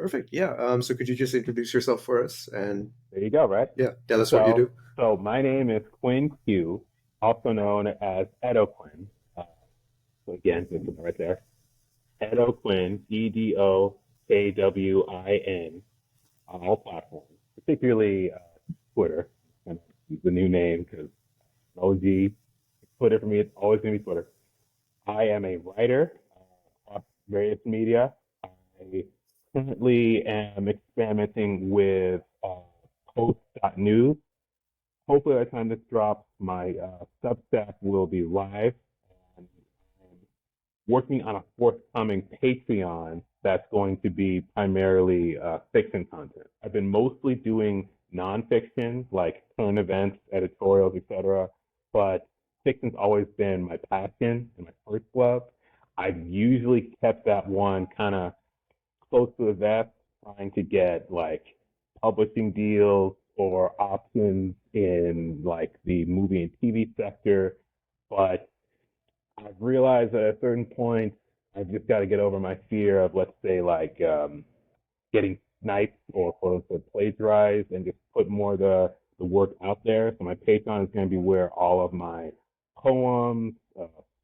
Perfect. Yeah. So could you just introduce yourself for us and There you go, right? yeah, tell us what you So, do? so my name is Quinn Q, also known as Edo Quinn. Uh, so again, this is right there. Edo Quinn, EDOKWIN, on all platforms, particularly Twitter. And the new name because OG Twitter for me, it's always going to be Twitter. I am a writer across various media. I currently am experimenting with post.news. Hopefully, by the time this drops, my Substack will be live. And I'm working on a forthcoming Patreon that's going to be primarily fiction content. I've been mostly doing nonfiction, like current events, editorials, etc. But fiction's always been my passion and my first love. I've usually kept that one kind of close to the vest, trying to get like publishing deals or options in like the movie and TV sector. But I've realized at a certain point, I've just got to get over my fear of, let's say, like getting sniped or quote unquote plagiarized and just put more of the work out there. So my Patreon is going to be where all of my poems,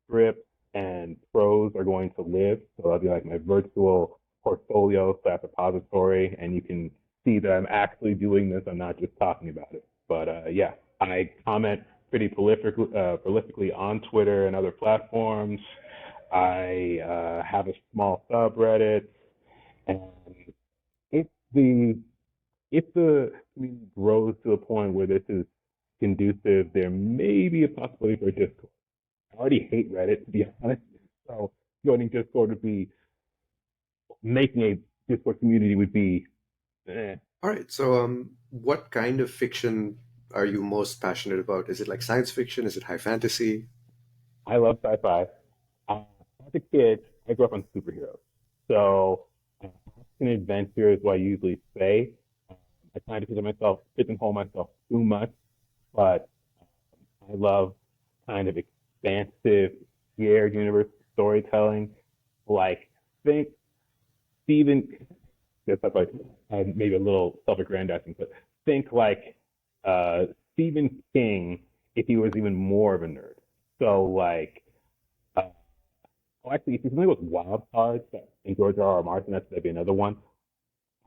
scripts, and prose are going to live. So that'll be like my virtual portfolio slash repository, and you can see that I'm actually doing this. I'm not just talking about it. But yeah, I comment pretty prolifically on Twitter and other platforms. I have a small subreddit, and if the if the community grows to a point where this is conducive, there may be a possibility for Discord. I already hate Reddit, to be honest. So joining Discord would be making a Discord community would be. Eh. All right. So what kind of fiction are you most passionate about? Is it like science fiction? Is it high fantasy? I love sci-fi. As a kid, I grew up on superheroes. So action adventure is what I usually say. I kind of pigeonhole myself too much, but I love kind of expansive, shared universe storytelling. Like, think Stephen, that's like maybe a little self-aggrandizing, but think like uh, Stephen King if he was even more of a nerd. So, like, uh, oh, actually, if you're familiar with Wild Cards and George R. R. Martin, that'd be another one.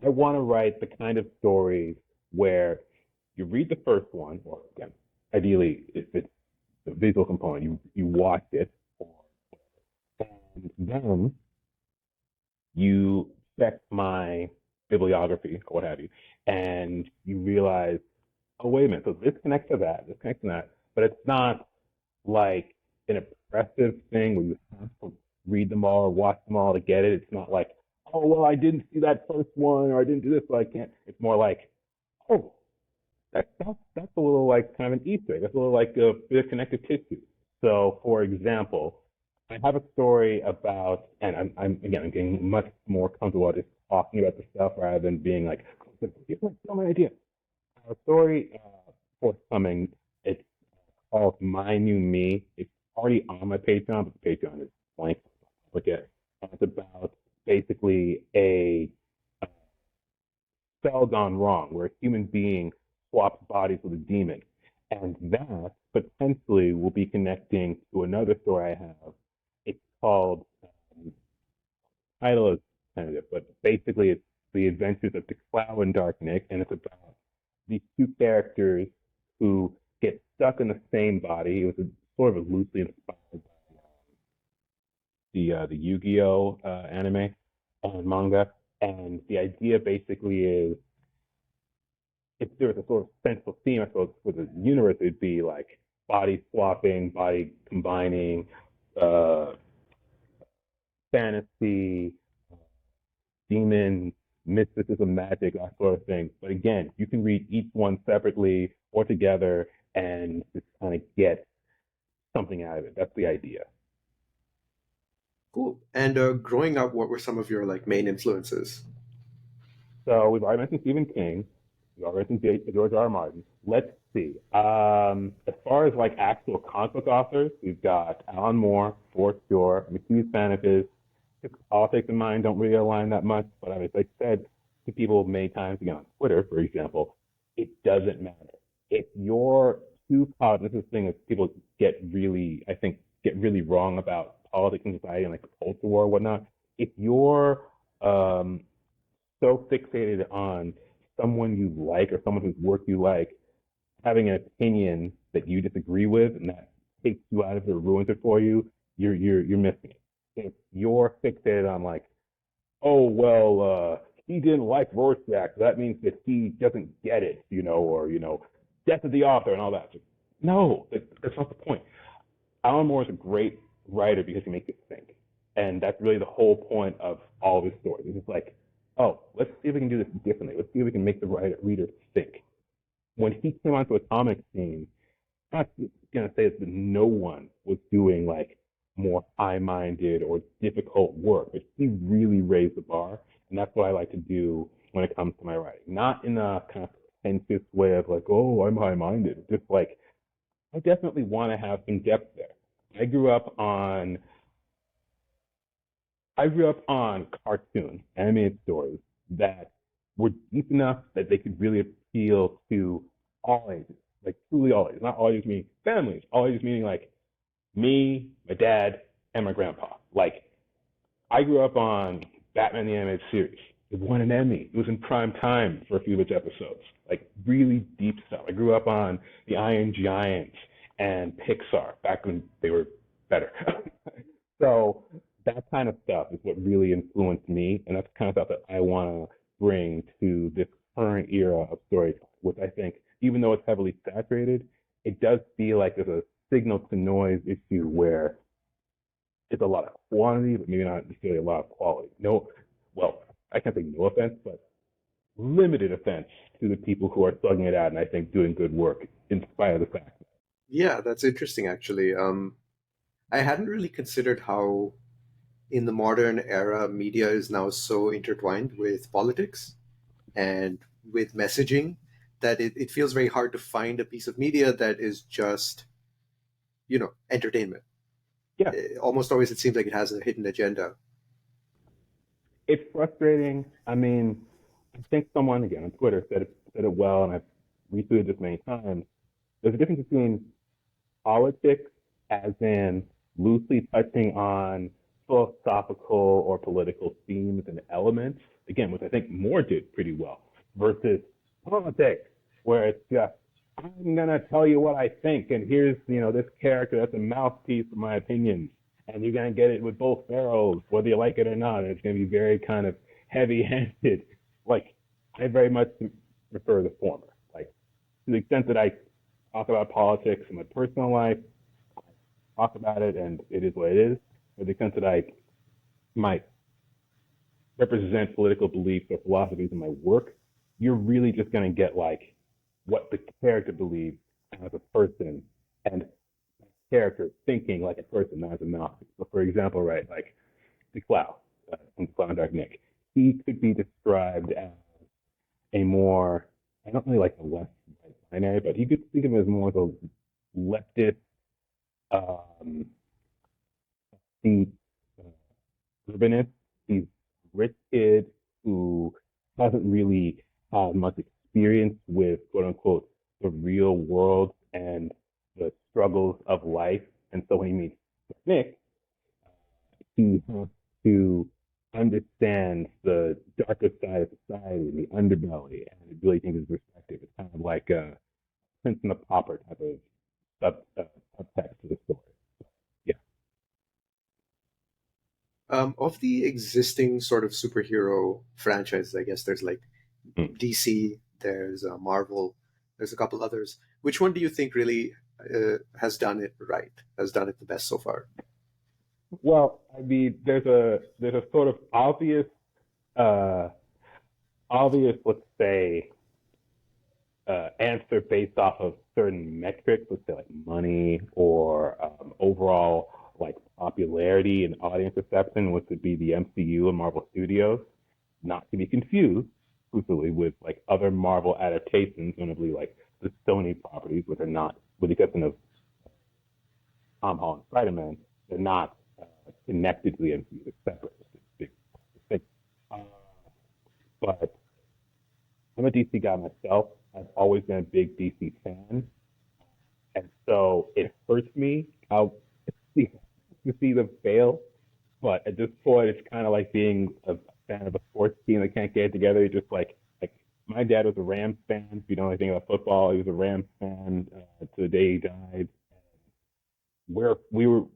I want to write the kind of stories where you read the first one, or again, ideally, if it's the visual component, you watch it, and then you check my bibliography or what have you, and you realize, oh wait a minute, so this connects to that, this connects to that, but it's not like an oppressive thing where you have to read them all or watch them all to get it. It's not like, oh well, I didn't see that first one or I didn't do this, so I can't. It's more like, oh, that's a little like kind of an Easter egg. That's a little like a bit of connective tissue. So, for example, I have a story about, and I'm again, I'm getting much more comfortable just talking about the stuff rather than being like, here's my idea. A story forthcoming. It's called My New Me. It's already on my Patreon, but the Patreon is blank. Look at it. And it's about basically a spell gone wrong, where a human being swaps bodies with a demon. And that potentially will be connecting to another story I have. It's called, title is tentative, but basically it's The Adventures of Cloud and Dark Nick, and it's about these two characters who get stuck in the same body. It was sort of loosely inspired by the Yu-Gi-Oh anime and manga, and the idea basically is if there was a sort of central theme, I suppose, for the universe, it'd be like body swapping, body combining, uh, fantasy, demons, mysticism, magic, that sort of thing. But again, you can read each one separately or together and just kind of get something out of it. That's the idea. Cool. And growing up, what were some of your like main influences? So we've already mentioned Stephen King. We've already mentioned George R. R. Martin. Let's see. As far as like actual comic book authors, we've got Alan Moore for sure. I'm a huge fan of his. His politics and mine don't really align that much, but as I said, to people many times, again, on Twitter, for example, it doesn't matter. If you're too caught, this is the thing that people I think, get really wrong about politics and society and like the culture war and whatnot. If you're um, so fixated on someone you like or someone whose work you like, having an opinion that you disagree with and that takes you out of it or ruins it for you, you're missing it. If you're fixated on like, oh well, he didn't like Rorschach, so that means that he doesn't get it, or death of the author and all that. No, that's not the point. Alan Moore is a great writer because he makes you think, and that's really the whole point of all of his stories. It's just like, oh, let's see if we can do this differently. Let's see if we can make the reader think. When he came onto a comic scene, I'm not gonna say that no one was doing like more high-minded or difficult work, but he really raised the bar, and that's what I like to do when it comes to my writing. Not in a kind of pretentious way of like, oh, I'm high-minded. Just like I definitely want to have some depth there. I grew up on I grew up on cartoon animated stories that were deep enough that they could really appeal to all ages, like truly all ages. Not all ages meaning families, all ages meaning like me, my dad, and my grandpa. Like I grew up on Batman the Animated Series. It won an Emmy. It was in prime time for a few of its episodes. Like really deep stuff. I grew up on the Iron Giants and Pixar back when they were better. So that kind of stuff is what really influenced me, and that's the kind of stuff that I want to bring to this current era of storytelling, which I think, even though it's heavily saturated, it does feel like there's a signal to noise issue where it's a lot of quantity, but maybe not necessarily a lot of quality. No, well, I can't say no offense, but limited offense to the people who are slugging it out and I think doing good work in spite of the fact. Yeah, that's interesting actually. I hadn't really considered how in the modern era media is now so intertwined with politics and with messaging that it feels very hard to find a piece of media that is just, entertainment. Yeah, Almost always it seems like it has a hidden agenda. it's frustrating. I mean, I think someone again on Twitter said it well, and I've retweeted this many times. There's a difference between politics, as in loosely touching on philosophical or political themes and elements, again, which I think Moore did pretty well, versus politics, where it's just, I'm going to tell you what I think, and here's, this character that's a mouthpiece for my opinions, and you're going to get it with both barrels, whether you like it or not, and it's going to be very kind of heavy-handed. Like, I very much prefer the former. Like, to the extent that I talk about politics in my personal life, talk about it, and it is what it is. To the extent that I might represent political beliefs or philosophies in my work, you're really just going to get like what the character believes as a person and character thinking like a person, not as a mouthpiece. So, for example, right, like the Cloud from Cloud Dark Nick, he could be described as a more, I don't really like the left binary, but you could think of him as more of a leftist, um, the urbanist. He's a rich kid who hasn't really had much experience with quote unquote the real world and the struggles of life. And so when he meets Nick, he has to understand the darker side of society, the underbelly, and it really changes his perspective. It's kind of like a Prince and the Pauper type of subtext to the story. Yeah. Of the existing sort of superhero franchises, I guess there's like Mm. DC, there's Marvel, there's a couple others. Which one do you think really has done it right, has done it the best so far? Well, I mean, there's a sort of uh, let's say, answer based off of certain metrics, let's say like money or overall like popularity and audience reception, which would be the MCU and Marvel Studios, not to be confused exclusively with like other Marvel adaptations, notably like the Sony properties, which are not, with the exception of Tom Holland Spider-Man, they're not connected to the MCU. They're separate. It's a big thing. Uh, but I'm a DC guy myself. I've always been a big DC fan, and so it hurts me how to see them fail. But at this point, it's kind of like being a fan of a sports team that can't get it together. You're just like my dad was a Rams fan. If you know anything about football, he was a Rams fan to the day he died. We were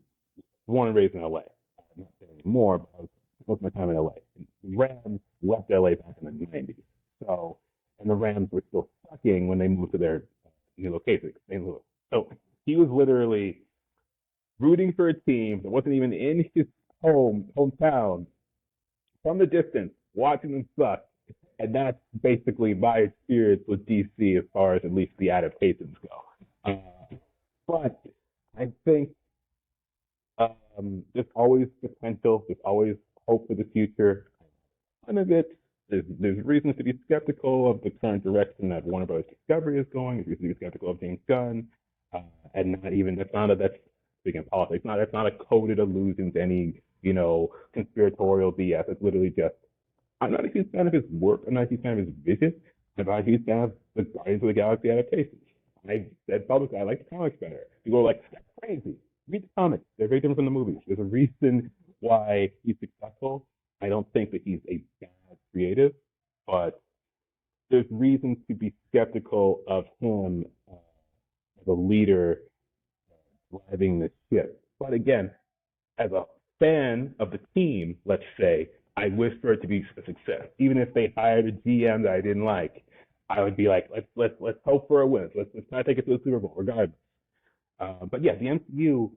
born and raised in LA. I'm not there anymore, but I was most of my time in LA. And the Rams left LA back in the 90s. So, and the Rams were still sucking when they moved to their new location, St. Louis. So he was literally rooting for a team that wasn't even in his hometown from the distance, watching them suck. And that's basically my experience with DC as far as at least the adaptations go. But I think there's always potential. There's always hope for the future. None of it. There's reasons to be skeptical of the current direction that Warner Bros. Discovery is going. There's reasons to be skeptical of James Gunn, and not even that's speaking of politics. Not That's not a coded allusion to any conspiratorial BS. It's literally just I'm not a huge fan of his work. I'm not a huge fan of his vision. I'm not a huge fan of the Guardians of the Galaxy adaptations. I said publicly I like the comics better. People are like, that's crazy. Read the comics. They're very different from the movies. There's a reason why he's successful. I don't think that he's a bad creative, but there's reasons to be skeptical of him as a leader driving the ship. But again, as a fan of the team, let's say, I wish for it to be a success. Even if they hired a GM that I didn't like, I would be like, let's hope for a win. Let's try to take it to the Super Bowl, regardless. But yeah, the MCU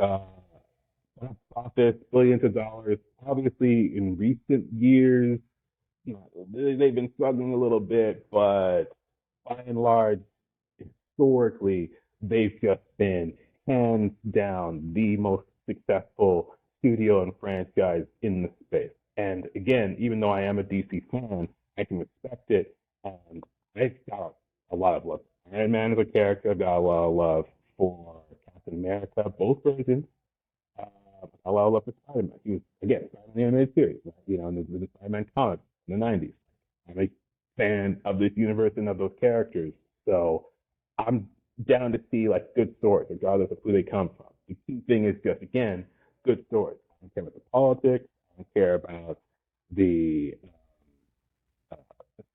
uh, profits billions of dollars. Obviously, in recent years, they've been struggling a little bit, but by and large, historically, they've just been hands down the most successful studio and franchise in the space. And again, even though I am a DC fan, I can respect it. And I've got a lot of love. Iron Man as a character, I've got a lot of love for Captain America, both versions. A lot of love for Spider-Man. He was, again, Spider-Man the animated series, right? In the Spider-Man comics in the 90s. I'm a fan of this universe and of those characters. So I'm down to see like good stories, regardless of who they come from. The key thing is just again good stories. I don't care about the politics. I don't care about the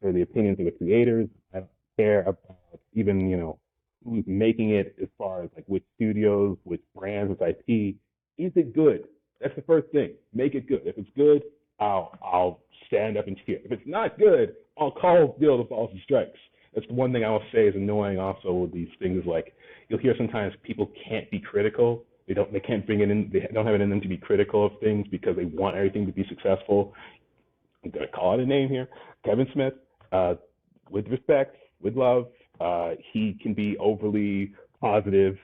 or the opinions of the creators. I don't care about even who's making it as far as like which studios, which brands, which IP. Is it good? That's the first thing. Make it good. If it's good, I'll stand up and cheer. If it's not good, I'll call the balls and strikes. That's the one thing I will say is annoying also with these things like you'll hear sometimes people can't be critical. They can't bring it in they don't have it in them to be critical of things because they want everything to be successful. I'm gonna call it a name here. Kevin Smith, uh, with respect, with love, he can be overly positive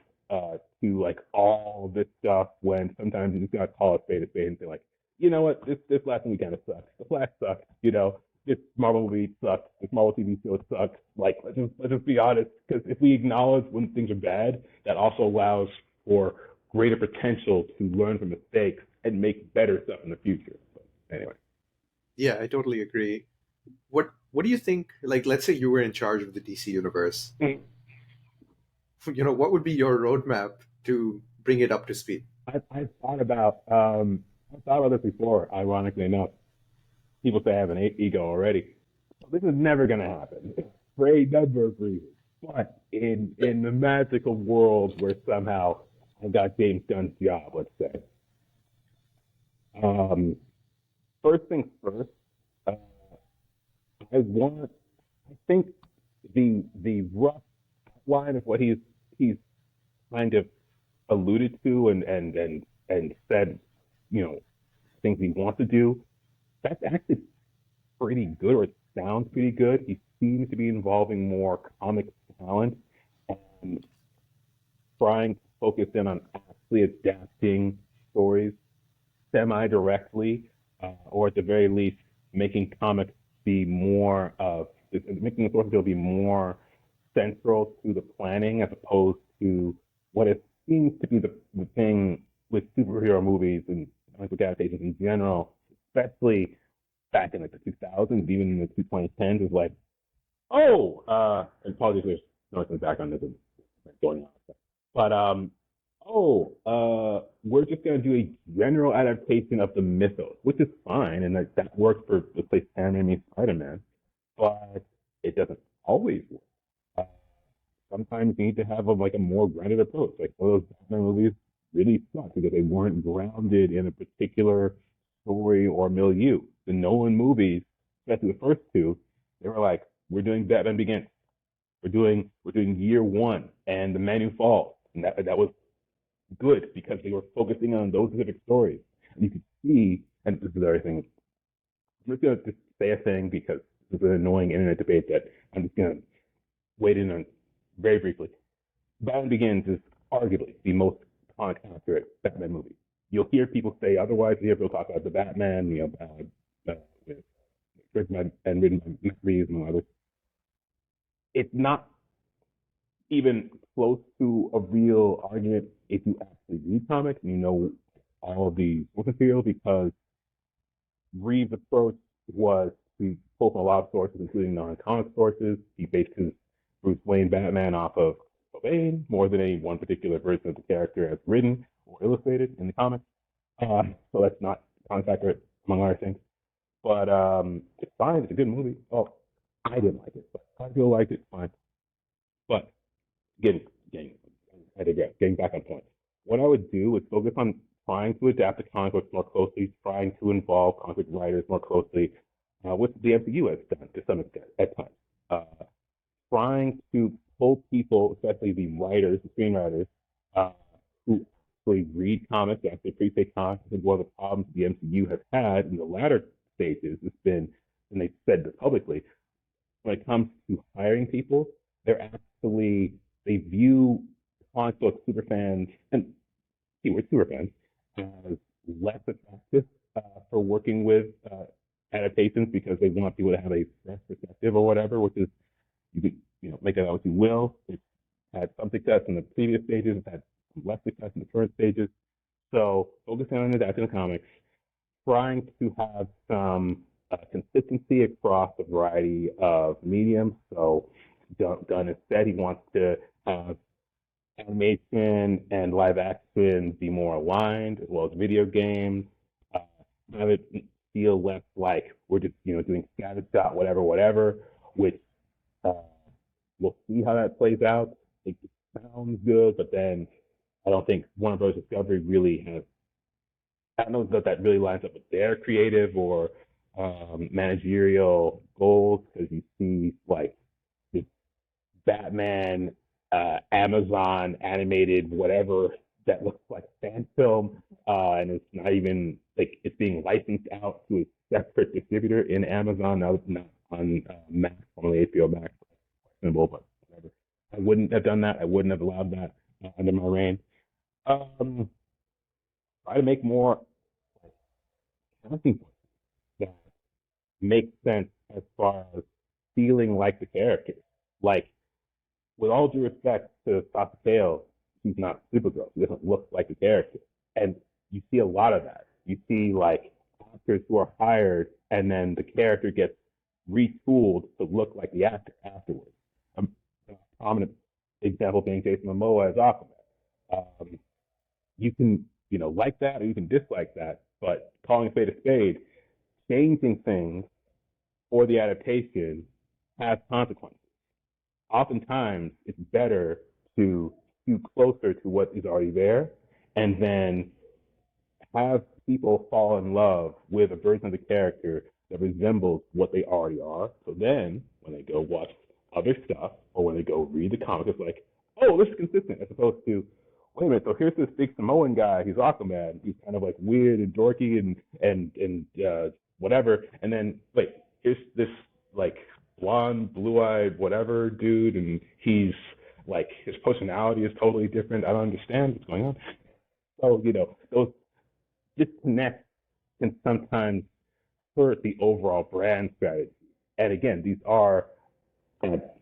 to like all this stuff when sometimes you just gotta call a spade and say like, you know what, this last movie kind of sucks. The Flash sucks. This Marvel movie sucks. This Marvel TV show sucks. Like, let's just be honest, because if we acknowledge when things are bad, that also allows for greater potential to learn from mistakes and make better stuff in the future. But anyway. Yeah, I totally agree. What do you think? Like, let's say you were in charge of the DC universe. What would be your roadmap to bring it up to speed? I thought about this before. Ironically enough, people say I have an ego already. This is never going to happen for a number of reasons. But in the magical world where somehow I got James Gunn's job, let's say. Um, First things first, uh, I think the rough outline of what he's kind of alluded to and said, you know, things he wants to do. That's actually pretty good, or it sounds pretty good. He seems to be involving more comic talent and trying to focus in on actually adapting stories semi-directly, or at the very least, making comics be more of making the source material be more central to the planning as opposed to what it seems to be the thing with superhero movies and comic book adaptations in general, especially back in like the 2000s, even in the 2010s, is like, oh, and apologies, there's noise in the background, there's going on. But we're just gonna do a general adaptation of the mythos, which is fine, and that works for let's say Sam Raimi's Spider-Man, but it doesn't always work. Uh, Sometimes you need to have like a more grounded approach. Like some of those Batman movies really suck because they weren't grounded in a particular story or milieu. The Nolan movies, especially the first two, they were like, we're doing Batman Begins, we're doing Year One and The Man Who Falls, and that was good because they were focusing on those specific stories. And you could see, and this is the other thing, I'm just gonna just say a thing because this is an annoying internet debate that I'm just gonna wade in on very briefly. Batman Begins is arguably the most comic accurate Batman movie. You'll hear people say otherwise. You hear people talk about the Batman, with written and written by Matt Reeves and others. It's not even close to a real argument if you actually read comics and you know all of the source material, because Reeves' approach was to pull from a lot of sources, including non-comic sources. He based his Bruce Wayne Batman off of Cobain more than any one particular version of the character as written or illustrated in the comics. So that's not comic accurate, among other things. But it's fine. It's a good movie. Oh, I didn't like it, but I feel like it's fine. But getting, I digress. Getting back on point. What I would do is focus on trying to adapt the comic books more closely, trying to involve comic book writers more closely, which the MCU has done to some extent at times. Trying to pull people, especially the writers, the screenwriters, uh, who actually read comics, actually appreciate comics. I think one of the problems the MCU has had in the latter stages has been, and they said this publicly, when it comes to hiring people, they view comic book super fans and keyword super fans as less attractive for working with adaptations because they want people to have a fresh perspective or whatever, which is you could make that what you will. It's had some success in the previous stages, it's had less success in the current stages. So focusing on adapting the comics, trying to have some consistency across a variety of mediums. So Gunn has said he wants to have animation and live action be more aligned, as well as video games. Uh, have it feel less like we're just doing scattershot, whatever, whatever. Which uh, we'll see how that plays out. It sounds good, but then I don't think Warner Bros. Discovery really has. I don't know that really lines up with their creative or managerial goals, because you see like this Batman, Amazon animated whatever that looks like a fan film, and it's not even like it's being licensed out to a separate distributor in Amazon, not on Max, formerly HBO Max, questionable, but whatever. I wouldn't have done that. I wouldn't have allowed that under my reign. Um, Try to make more casting that make sense as far as feeling like the character. Like, with all due respect to Sasha Cale, she's not Supergirl. She doesn't look like the character. And you see a lot of that. You see, like, actors who are hired and then the character gets retooled to look like the actor afterwards. A prominent example being Jason Momoa as Aquaman. Um, you can, like that or you can dislike that, but calling a spade a spade, changing things for the adaptation has consequences. Oftentimes it's better to do closer to what is already there and then have people fall in love with a version of the character that resembles what they already are. So then when they go watch other stuff or when they go read the comic, it's like, oh, this is consistent, as opposed to, wait a minute, so here's this big Samoan guy, he's Aquaman, he's kind of like weird and dorky and whatever, and then wait, here's this like blonde, blue-eyed, whatever dude, and he's like his personality is totally different. I don't understand what's going on. So those disconnects can sometimes hurt the overall brand strategy. And again, these are at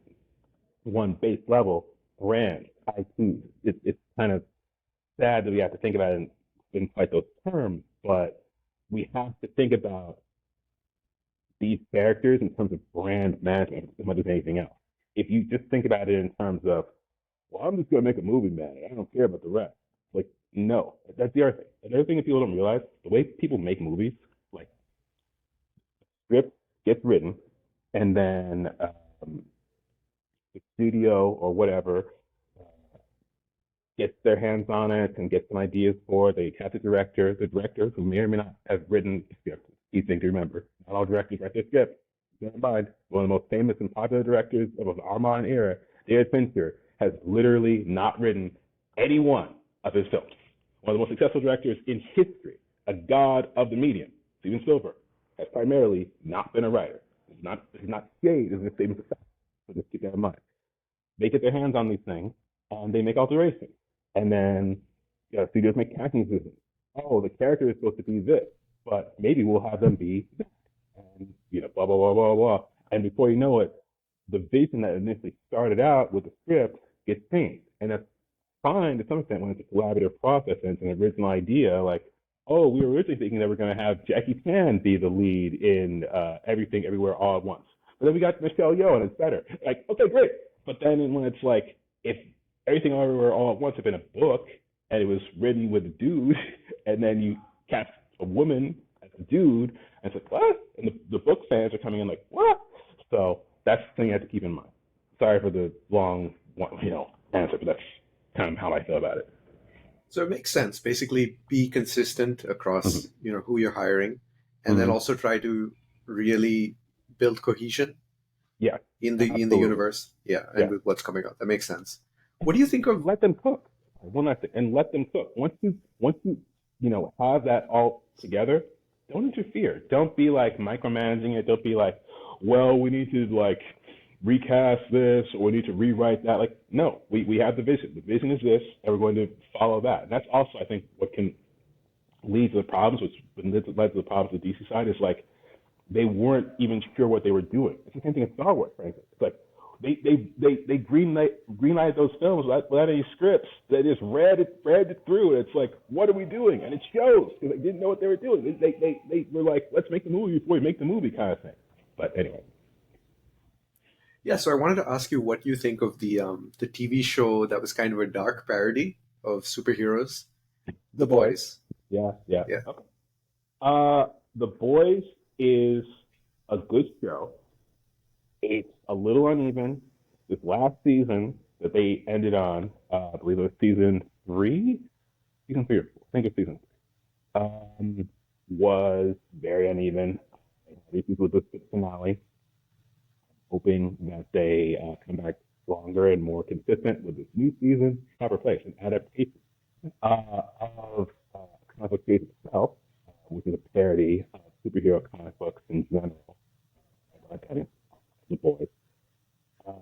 one base level brand IP. It's kind of sad that we have to think about it in quite those terms, but we have to think about these characters in terms of brand management as much as anything else. If you just think about it in terms of, well, I'm just going to make a movie, man. I don't care about the rest. Like, no, that's the other thing. The other thing that people don't realize, the way people make movies, like script gets written, and then the studio or whatever gets their hands on it and gets some ideas for it. They cast a director, the director who may or may not have written the script. Key thing to remember: not all directors write their script. Keep in mind, one of the most famous and popular directors of our modern era, David Fincher, has literally not written any one of his films. One of the most successful directors in history, a god of the medium, Steven Spielberg, has primarily not been a writer. It's not shade, it's a statement of fact. So just keep that in mind. They get their hands on these things and they make alterations. And then studios make casting decisions. Oh, the character is supposed to be this, but maybe we'll have them be that. And blah blah blah blah blah. And before you know it, the vision that initially started out with the script gets changed. And that's fine to some extent when it's a collaborative process and it's an original idea. Like, oh, we were originally thinking that we're going to have Jackie Chan be the lead in Everything Everywhere All at Once. But then we got Michelle Yeoh and it's better. Like, okay, great. But then when it's like, if Everything Everywhere All at Once had been a book and it was written with a dude, and then you cast a woman as a dude, and it's like, what? And the book fans are coming in like, what? So that's the thing you have to keep in mind. Sorry for the long, answer, but that's kind of how I feel about it. So it makes sense. Basically, be consistent Mm-hmm. across who you're hiring, and then Mm-hmm. also try to really build cohesion Yeah, in the absolutely. universe. Yeah, and Yeah, with what's coming out, that makes sense. What do you and think of? let them cook. One last thing, and let them cook. Once you have that all together, don't interfere. Don't be like micromanaging it. Don't be like, well, we need to like recast this or we need to rewrite that. Like, no, we have the vision. The vision is this, and we're going to follow that. And that's also, I think, what can lead to the problems, which led to the problems with the DC side is like they weren't even sure what they were doing. It's the same thing in Star Wars, frankly. It's like they greenlighted those films without any scripts. They just read it through, and it's like, what are we doing? And it shows because they didn't know what they were doing. They were like, let's make the movie before we make the movie, kind of thing. But anyway, Yeah, so I wanted to ask you what you think of the TV show that was kind of a dark parody of superheroes, The The Boys. Boys. Yeah, yeah. Yeah. Okay. The Boys is a good show. It's a little uneven. This last season that they ended on, I believe it was season three or four. I think it's season three. Was very uneven. These people with the finale, hoping that they come back stronger and more consistent with this new season. Proper place, an adaptation of comic book series itself, which is a parody of superhero comic books in general. The Boys.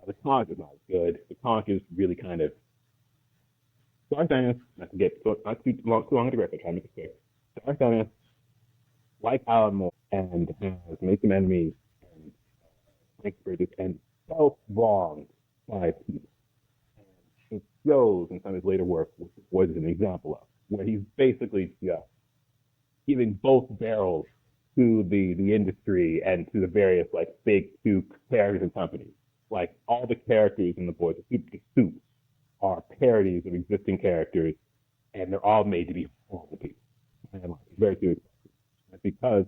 The comic is not good. The comic is really kind of. Dark Dynasty, not to get not too long a digress, I'm trying to make it quick. Dark Dynasty, like Alan Moore, and has made some enemies and makes bridges and felt wronged by people. And it shows in some of his later work, which was an example of, where he's basically giving both barrels to the industry and to the various like big two characters and companies. Like all the characters in the Boys, the suits are parodies of existing characters, and they're all made to be horrible people. And like, very serious. That's because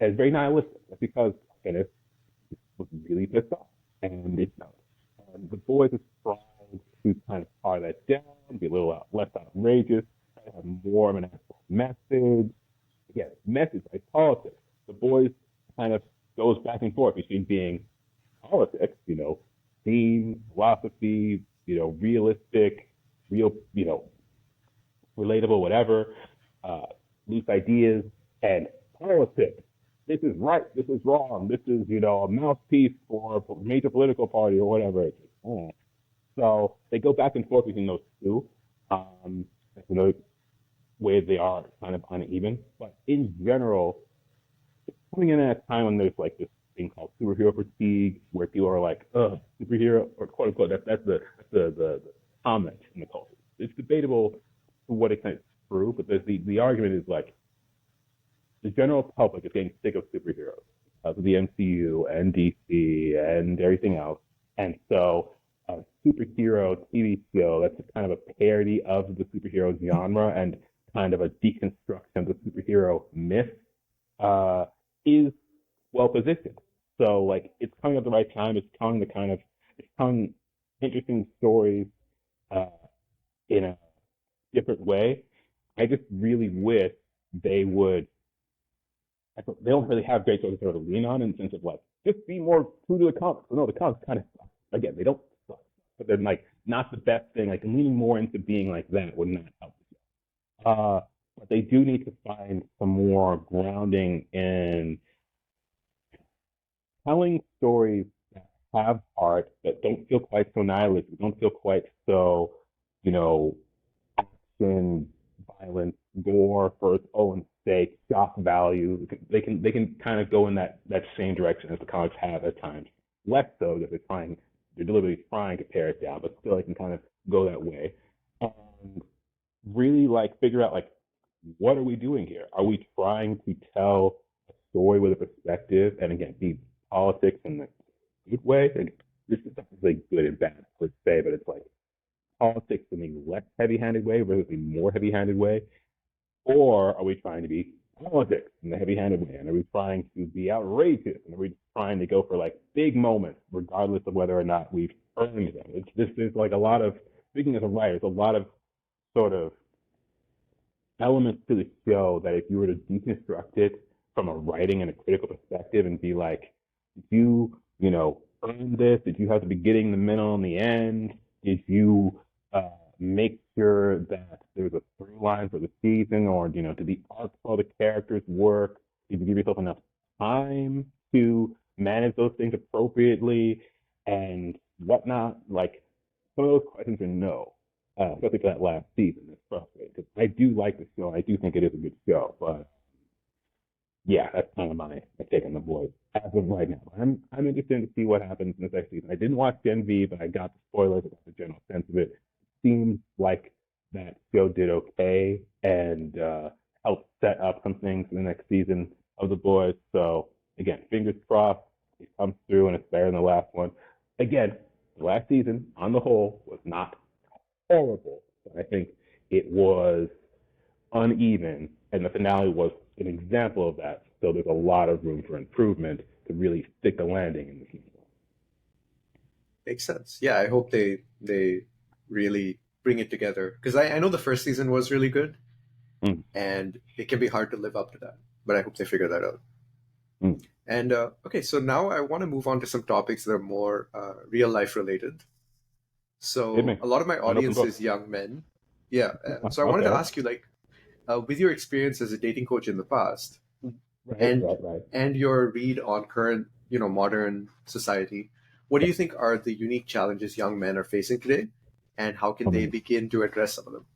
it's very nihilistic. That's because Kenneth was really pissed off, and it's not. And the Boys is trying to kind of par that down, be a little less outrageous, try to have more of an actual message. Again, message like politics. The Boys kind of goes back and forth between being politics, theme, philosophy, realistic, real, relatable, whatever, uh, loose ideas, and politics. This is right. This is wrong. This is, a mouthpiece for a major political party or whatever. So they go back and forth between those two. That's another way they are kind of uneven. But in general, coming in at a time when there's like this thing called superhero fatigue, where people are like, "Ugh, superhero," or quote unquote. That's the comment in the culture. It's debatable to what extent it's true, but the argument is like the general public is getting sick of superheroes. of the MCU and DC and everything else. And so a superhero TV show that's kind of a parody of the superhero genre and kind of a deconstruction of the superhero myth uh, is well positioned. So like it's coming at the right time. It's telling interesting stories uh, in a different way. I just really wish they would. They don't really have great stories to sort of lean on in the sense of like just be more true to the comics. No, the comics kind of suck. Again, they don't suck, but they're like not the best thing. Like leaning more into being like that would not help. But they do need to find some more grounding in telling stories that have heart, that don't feel quite so nihilistic, don't feel quite so, you know, action, violence, gore for its own sake, shock value. They can kind of go in that same direction as the comics have at times. Less so that they're deliberately trying to pare it down, but still they can kind of go that way. And really like figure out like what are we doing here? Are we trying to tell a story with a perspective and again be politics in the good way? And this is not really good and bad per se, but it's like politics in a less heavy-handed way versus a more heavy-handed way, or are we trying to be politics in the heavy-handed way? And are we trying to be outrageous? And are we trying to go for like big moments, regardless of whether or not we've earned them? It's just there's like a lot of speaking as a writer, there's a lot of sort of elements to the show that if you were to deconstruct it from a writing and a critical perspective and be like, did you earn this? Did you have the beginning, the middle, and the end? Did you make sure that there was a through line for the season, or did the arcs for the characters work? Did you give yourself enough time to manage those things appropriately and whatnot? Like some of those questions are no, especially for that last season. It's frustrating because I do like the show. I do think it is a good show, but yeah, that's kind of my take on the boys as of right now. I'm interested to see what happens in the next season. I didn't watch Gen V, but I got the spoilers, I got the general sense of it. It seems like that show did okay and helped set up some things in the next season of the boys. So again, fingers crossed it comes through and it's better than the last one. Again, the last season on the whole was not horrible, but I think it was uneven, and the finale was an example of that. So there's a lot of room for improvement to really stick the landing in the season. Makes sense. Yeah, I hope they really bring it together because I know the first season was really good, Mm, and it can be hard to live up to that. But I hope they figure that out. mm. And okay, so now I want to move on to some topics that are more real life related. Hit So me. a lot of my I'm an open audience book. is young men. Yeah. So I wanted to Okay. ask you, like, with your experience as a dating coach in the past, Right, and right, right. your read on current, modern society, what do Yeah. you think are the unique challenges young men are facing today, and how can Oh they man. begin to address some of them?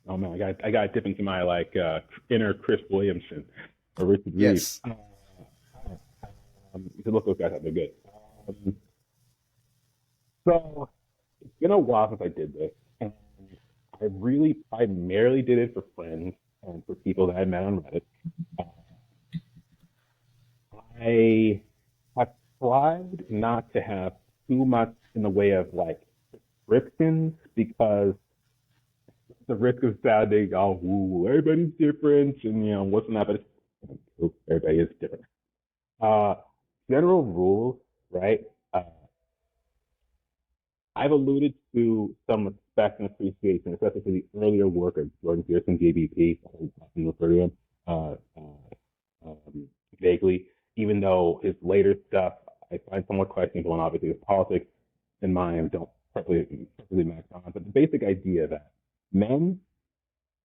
Oh man. I got to dip into my like inner Chris Williamson or Richard Reeve. Yes. You should look those guys up. They're good. Um, so it's been a while since I did this, and I really primarily did it for friends and for people that I met on Reddit. Uh, I have tried not to have too much in the way of like restrictions because the risk of sounding, oh, ooh, everybody's different and what's not, but it's, everybody is different. Uh, General rules, right? Uh, I've alluded to some respect and appreciation, especially for the earlier work of Jordan Pearson, JBP, I often refer to him uh, vaguely, even though his later stuff I find somewhat questionable, and obviously his politics and mine don't perfectly match on. But the basic idea that men,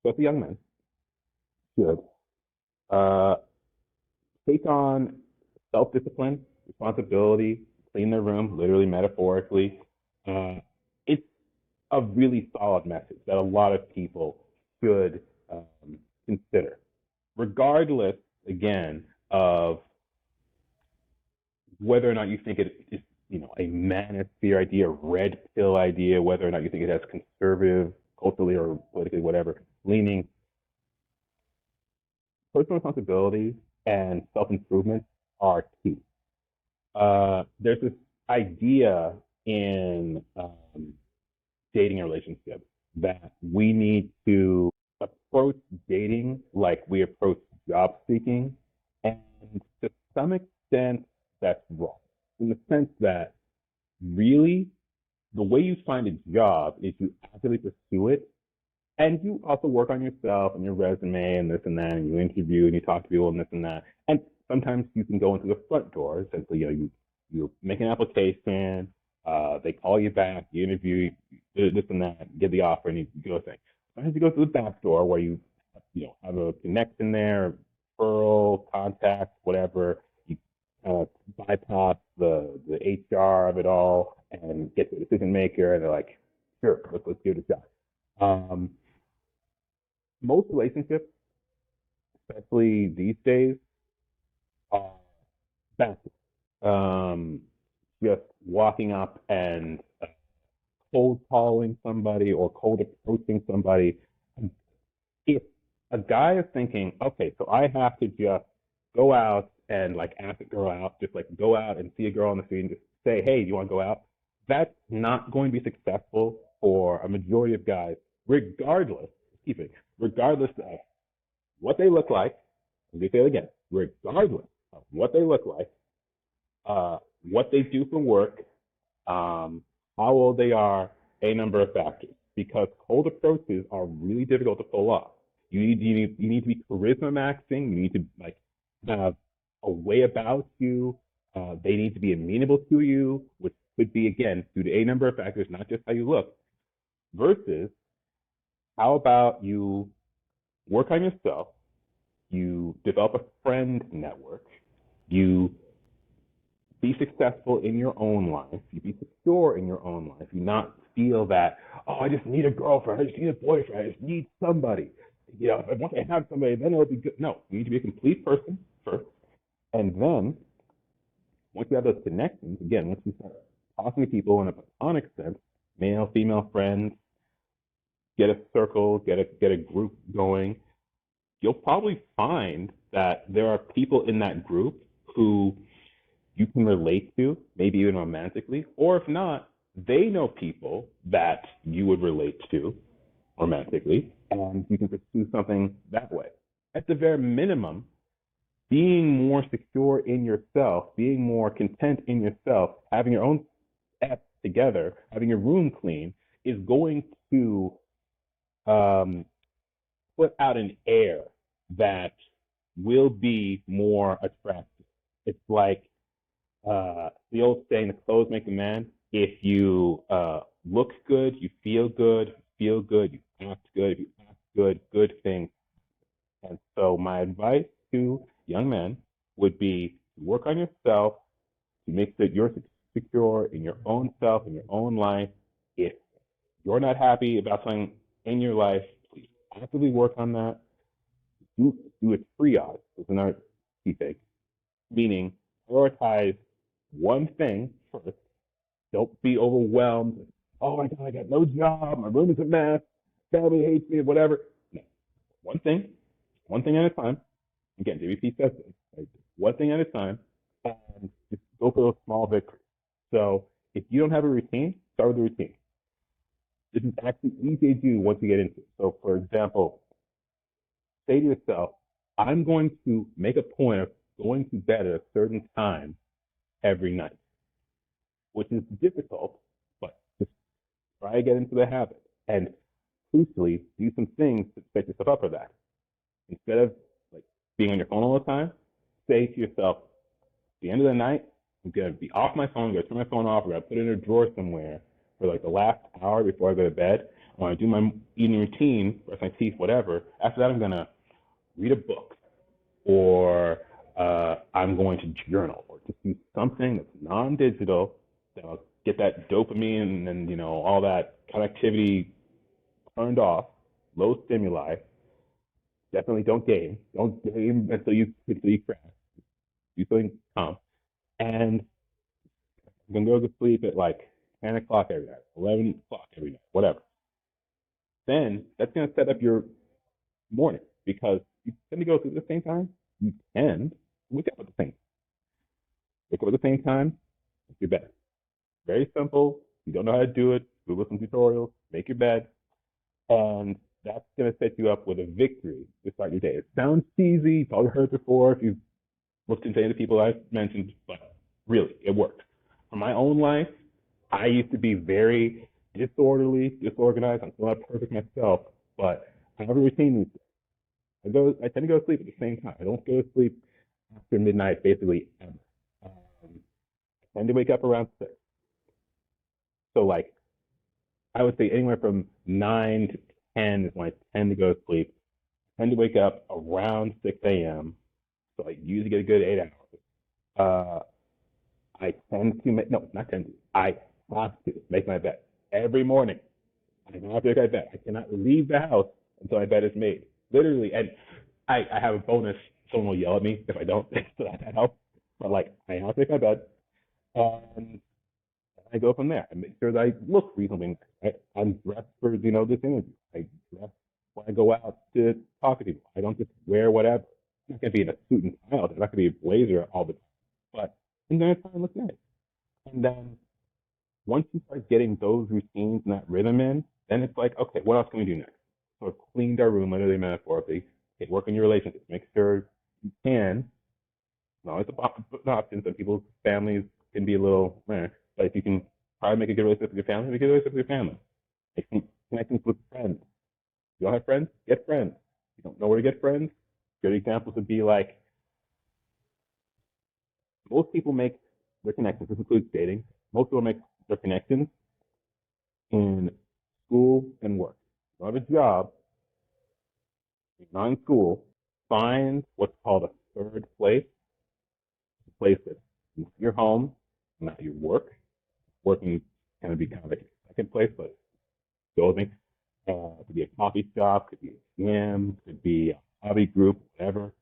especially young men, should uh, take on self-discipline, responsibility, clean their room, literally, metaphorically. Uh, it's a really solid message that a lot of people should consider, regardless, again, of whether or not you think it is, a manosphere idea, a red pill idea, whether or not you think it has conservative, culturally or politically, whatever, leaning. Personal responsibility and self improvement are key. There's this idea in dating and relationships that we need to approach dating like we approach job seeking. And to some extent, that's wrong. In the sense that really the way you find a job is you actively pursue it and you also work on yourself and your resume and this and that, and you interview and you talk to people and this and that. And sometimes you can go into the front door. Essentially, you make an application, they call you back, you interview, you do this and that, get the offer, and you go thing. Sometimes you go through the back door where have a connection there, referral, contact, whatever. You bypass the HR of it all and get to the decision maker, and they're like, sure, let's give it a shot. Most relationships, especially these days, are bad. Um, just walking up and cold calling somebody or cold approaching somebody. If a guy is thinking, okay, so I have to just go out and like ask a girl out, just like go out and see a girl on the street and just say, hey, do you want to go out? That's not going to be successful for a majority of guys, regardless, keep it, regardless of what they look like. Let me say it again, regardless of what they look like, what they do for work, how old they are, a number of factors. Because cold approaches are really difficult to pull off. You need to be charisma maxing. You need to like have a way about you. They need to be amenable to you, which could be again due to a number of factors, not just how you look. Versus, how about you work on yourself? You develop a friend network. You be successful in your own life. You be secure in your own life. You not feel that, oh, I just need a girlfriend. I just need a boyfriend. I just need somebody. Once I have somebody, then it'll be good. No, you need to be a complete person first. And then, once you have those connections, again, once you start talking to people in a platonic sense, male, female friends, get a circle, get a group going, you'll probably find that there are people in that group who you can relate to, maybe even romantically, or if not, they know people that you would relate to romantically, and you can pursue something that way. At the very minimum, being more secure in yourself, being more content in yourself, having your own act together, having your room clean, is going to um, put out an air that will be more attractive. It's like the old saying, the clothes make the man. If you look good, you feel good, you act good, if you act good, good things. And so my advice to young men would be to work on yourself, to make sure that you're secure in your own self, in your own life. If you're not happy about something in your life, please actively work on that. Do a triage. That's another key thing. Meaning, prioritize one thing first. Don't be overwhelmed. Oh my God, I got no job. My room is a mess. Family hates me, whatever. No. One thing, one thing at a time. Again, JVP says this. Right? One thing at a time. And just go for those small victories. So if you don't have a routine, start with a routine. This is actually easy to do once you get into it. So for example, say to yourself, I'm going to make a point of going to bed at a certain time every night, which is difficult, but just try to get into the habit. And crucially, do some things to set yourself up for that. Instead of like being on your phone all the time, say to yourself, at the end of the night, I'm gonna be off my phone, I'm gonna turn my phone off, I'm gonna put it in a drawer somewhere for like the last hour before I go to bed. I wanna do my eating routine, brush my teeth, whatever. After that, I'm gonna read a book, or I'm going to journal, or just do something that's non-digital that'll get that dopamine and all that connectivity turned off, low stimuli. Definitely don't game. Don't game until you crash. Do something calm. And I'm gonna go to sleep at like 10 o'clock every night, 11 o'clock every night, whatever. Then that's gonna set up your morning because you tend to go through at the same time. You tend to wake up at the same time. wake up at the same time, make your bed. Very simple. If you don't know how to do it, Google some tutorials, make your bed, and that's going to set you up with a victory to start your day. It sounds cheesy. You've probably heard it before if you've looked into any of the people I've mentioned, but really, it works. For my own life, I used to be very disorderly, disorganized. I'm still not perfect myself, but I have a routine these days. I tend to go to sleep at the same time. I don't go to sleep after midnight, basically ever. I tend to wake up around 6. So like I would say anywhere from 9 to 10 is when I tend to go to sleep. I tend to wake up around 6 a.m. So I usually get a good 8 hours. I tend to make, no, not tend to, I have to make my bed every morning. I have to make my bed. I cannot leave the house until my bed is made. Literally, and I have a bonus. Someone will yell at me if I don't, so that helps. But like, I have to make my bed, and I go from there. I make sure that I look reasonably nice. I'm dressed for this interview. I dress when I go out to talk to people. I don't just wear whatever. I'm not gonna be in a suit and tie. I'm not gonna be a blazer all the time. But and then I try and look nice. And then once you start getting those routines and that rhythm in, then it's like, okay, what else can we do next? So I've cleaned our room, literally metaphorically. Okay, work on your relationships. Make sure you can. No, it's an option. Some people's families can be a little, but if you can try to make a good relationship with your family, make a good relationship with your family. Make some connections with friends. You don't have friends? Get friends. You don't know where to get friends? Good examples would be like most people make their connections. This includes dating. Most people make their connections in school and work. You don't have a job, you're not in school, find what's called a third place, a place that's not your home, not your work. Working can be kind of like a second place, but go with me. It could be a coffee shop, could be a gym, could be a hobby group, whatever.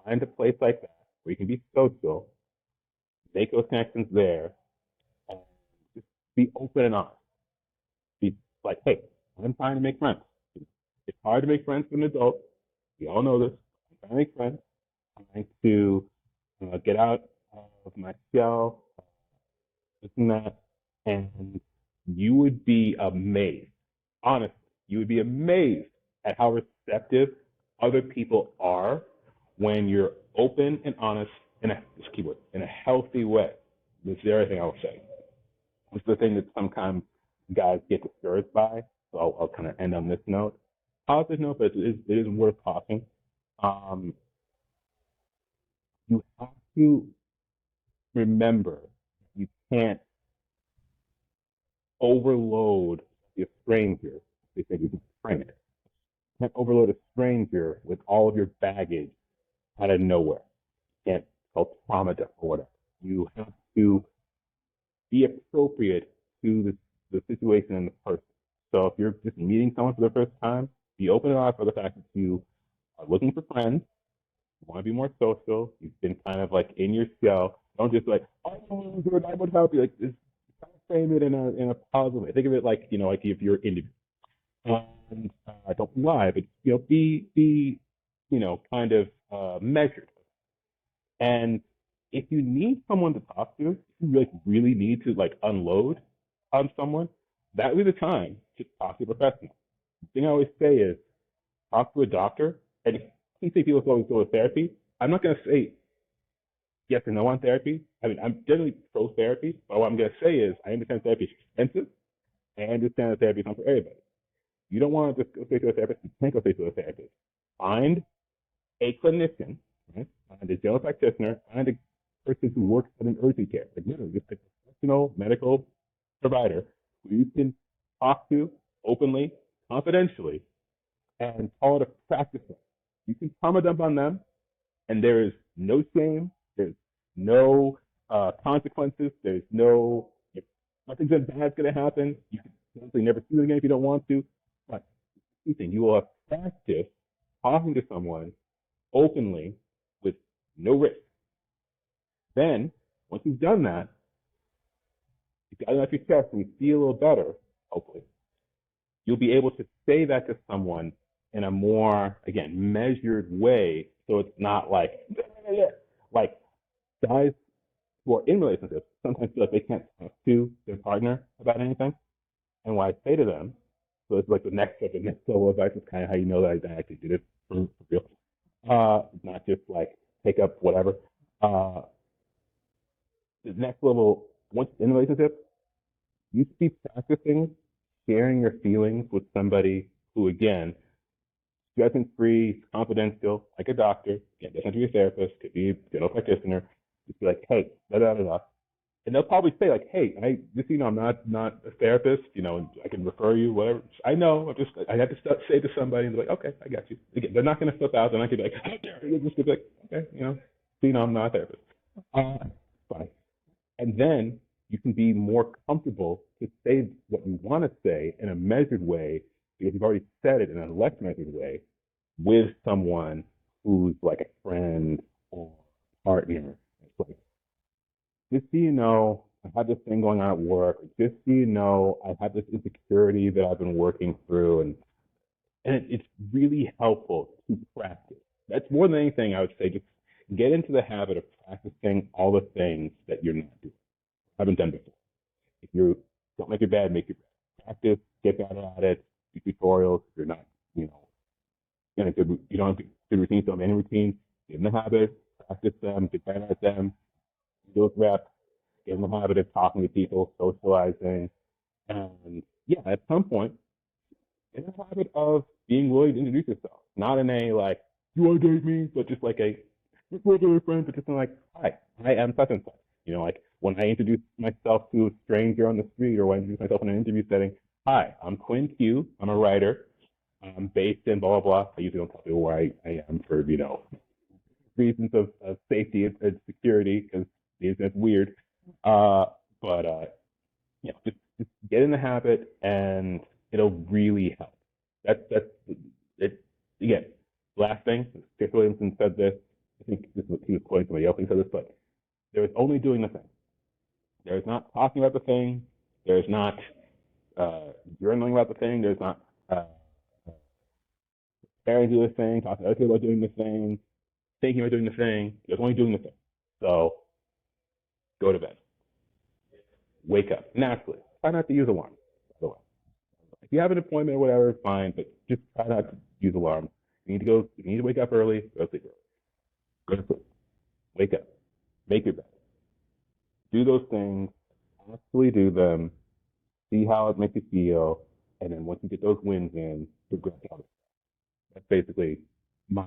Find a place like that where you can be social, make those connections there, and just be open and honest. Be like, hey, I'm trying to make friends. It's hard to make friends with an adult. We all know this. I'm trying to make friends. I'm trying to get out of my shell, this and that. And you would be amazed, honestly, you would be amazed at how receptive other people are when you're open and honest in a this keyword in a healthy way. This is the other thing I will say. This is the thing that sometimes guys get discouraged by. So I'll kind of end on this note. Positive note, but it is worth talking. Um, you have to remember you can't overload a stranger. They think you can frame it. You can't overload a stranger with all of your baggage out of nowhere. You can't call trauma dump or whatever. You have to be appropriate to the situation and the person. So if you're just meeting someone for the first time, be open and honest for the fact that you are looking for friends, you want to be more social, you've been kind of like in your shell. Don't just like, oh, good, I would help you. Like, just frame it in a positive way. Think of it like, like if you're into and don't lie, but be kind of measured. And if you need someone to talk to, if you like really need to like unload on someone, that would be the time to talk to a professional. The thing I always say is talk to a doctor. And you say people always go to therapy. I'm not going to say yes or no on therapy. I mean, I'm generally pro therapy, but what I'm going to say is I understand therapy is expensive. I understand that therapy is not for everybody. You don't want to just go straight to a therapist. You can't go straight to a therapist. Find a clinician, right? Find a general practitioner. Find a person who works at an urgent care, like literally just a professional medical provider who you can talk to openly, confidentially, and call it a practice. You can trauma dump on them, and there is no shame. There's no consequences. There's no if nothing bad is going to happen. You can simply never see them again if you don't want to. But you will have practice talking to someone openly with no risk. Then, once you've done that, you've got it off your chest and you feel a little better, hopefully, you'll be able to say that to someone in a more, again, measured way. So it's not like guys who are in relationships sometimes feel like they can't talk to their partner about anything. And what I say to them, so it's like the next step, the next level of advice is kind of how you know that I actually did it for real. Not just like take up whatever. Uh, the next level, once in a relationship, you should be practicing sharing your feelings with somebody who, again, judgment free, confidential, like a doctor. Again, doesn't have to be a therapist, could be a general practitioner. Just be like, hey, da da da da. And they'll probably say like, hey, I just so you know, I'm not a therapist. You know, I can refer you, whatever. I know. I have to say to somebody, and they're like, okay, I got you. Again, they're not going to flip out. They're not going to be like, how dare you? They're just going to be like, okay, you know, so you know, I'm not a therapist. Fine. And then you can be more comfortable to say what you want to say in a measured way because you've already said it in a less measured way with someone who's like a friend or partner. It's like, just so you know, I have this thing going on at work. Just so you know, I have this insecurity that I've been working through, and it's really helpful to practice. That's more than anything I would say. Just get into the habit of practicing all the things that you're not doing, haven't done before. If you don't make your bed, make your bed. Practice, get better at it. Do tutorials. If you're not, you know, in a good, you don't have good routines, don't have any routines. Get in the habit, practice them, get better at them. Do those reps. Get in the habit of talking to people, socializing, and yeah, at some point, get in the habit of being willing to introduce yourself. Not in a like, you want to date me, but just like a regular friend, but just in like, hi, I am such and such. You know, like when I introduce myself to a stranger on the street or when I introduce myself in an interview setting, hi, I'm Quinn Q. I'm a writer. I'm based in blah, blah, blah. I usually don't tell people where I am for, you know, reasons of safety and security because the internet's weird. Uh, but you know, just get in the habit and it'll really help. That's it. Again, last thing, Chris Williamson said this. I think this was, he was quoting somebody else who said this, but there is only doing the thing. There is not talking about the thing. There's not journaling about the thing. There's not preparing to do the thing, talking to other people about doing the thing, thinking about doing the thing. There's only doing the thing. So go to bed. Wake up naturally. Try not to use alarms, by the way. If you have an appointment or whatever, fine, but just try not to use alarms. You need to go. You need to wake up early. Go to sleep early. Go to sleep. Wake up. Make your bed. Do those things. Actually do them. See how it makes you feel, and then once you get those wins in, progress on it. That's basically my